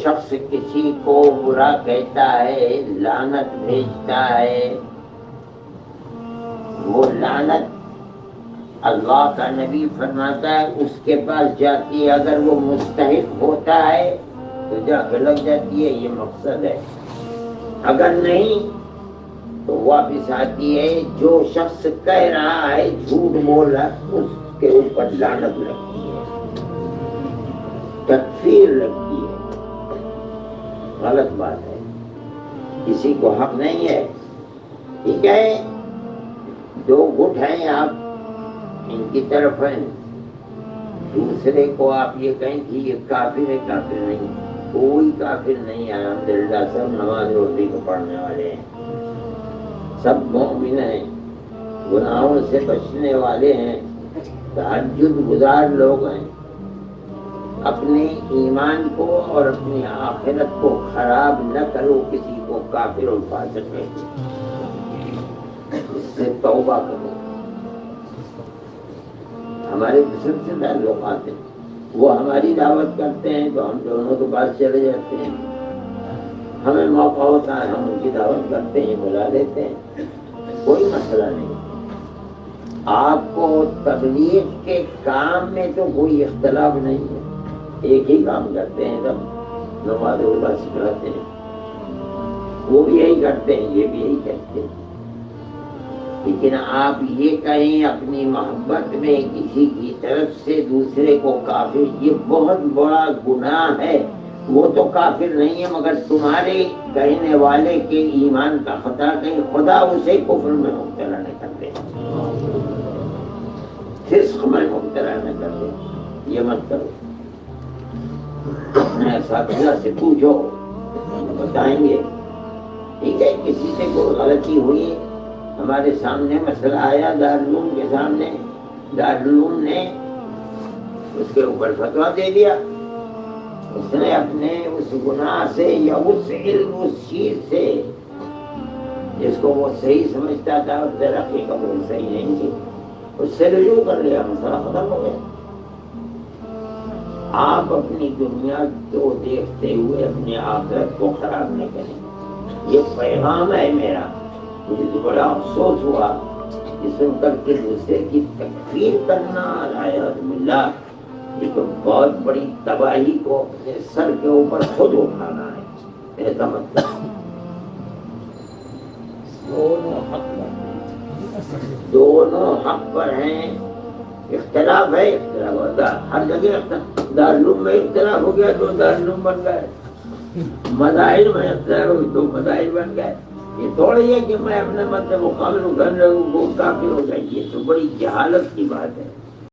شخص کسی کو برا کہتا ہے، لعنت بھیجتا ہے، وہ لعنت اللہ کا نبی فرماتا ہے اس کے پاس جاتی ہے، اگر وہ مستحق ہوتا ہے تو جا کے لگ جاتی ہے، یہ مقصد ہے، اگر نہیں تو واپس آتی ہے۔ جو شخص کہہ رہا ہے جھوٹ بول رہا ہے اس کے اوپر لعنت لگتی ہے، تکفیر لگتی ہے، غلط بات ہے، کسی کو حق نہیں ہے۔ ٹھیک ہے، دو گٹ ہیں، آپ ان کی طرف ہیں، دوسرے کو آپ یہ کہیں کہ یہ کافر ہے، کافر نہیں، کوئی کافر نہیں ہے، الحمدللہ سب نماز روزی کو پڑھنے والے ہیں، سب مومن ہیں، گناہوں سے بچنے والے ہیں، تہجد گزار لوگ ہیں۔ اپنے ایمان کو اور اپنی آخرت کو خراب نہ کرو، کسی کو کافر اور فاسق کہہ کے، اس سے توبہ کرو۔ ہمارے جسم سے تعلقات ہیں، وہ ہماری دعوت کرتے ہیں تو ہم دونوں کے پاس چلے جاتے ہیں، ہمیں موقع ہوتا ہے ہم ان کی دعوت کرتے ہیں، بلا لیتے ہیں، کوئی مسئلہ نہیں۔ آپ کو تبلیغ کے کام میں تو کوئی اختلاف نہیں ہے، ایک ہی کام کرتے ہیں، سب نماز روزہ سکھاتے ہیں، وہ بھی یہی کرتے ہیں، یہ بھی یہی کہتے ہیں، لیکن آپ یہ کہیں اپنی محبت میں کسی کی طرف سے دوسرے کو کافر، یہ بہت بڑا گناہ ہے۔ وہ تو کافر نہیں ہے مگر تمہارے کہنے والے کے ایمان کا خطا، کہیں خدا اسے کفر میں مبتلا نہ کر دے، فسق میں مبتلا نہ کر دے، یہ مت کرو۔ اپنے اساتذہ سے پوچھو، بتائیں گے۔ ٹھیک ہے، کسی سے کوئی غلطی ہوئی، ہمارے سامنے مسئلہ آیا دارالعلوم کے سامنے، دارالعلوم نے اس کے اوپر فتویٰ دے دیا، اس نے اپنے اس گناہ سے یا اس علم اس چیز سے جس کو وہ صحیح سمجھتا تھا اس سے رفع قبول صحیح نہیں تھی، اس سے رجوع کر لیا، مسئلہ ختم ہو گیا۔ آپ اپنی دنیا کو دیکھتے ہوئے اپنی آخرت کو خراب نہ کریں، یہ پیغام ہے میرا۔ مجھے تو بڑا افسوس ہوا کہ سن کر کے دوسرے کی تکفیر کرنا، اعوذ باللہ، یہ تو بہت بڑی تباہی کو اپنے سر کے اوپر خود اٹھانا ہے، ایسا مطلب دونوں حق پر ہیں، اختلاف ہے، اختلاف ہوتا ہر جگہ، دارالعلوم میں اختلاف ہو گیا تو دارالعلوم بن گئے، مذاہب میں اختلاف ہو تو مذاہب بن گئے۔ یہ تھوڑی ہے کہ میں اپنے مت مقابل کرنے لگوں وہ کافر ہو جائے، یہ تو بڑی جہالت کی بات ہے۔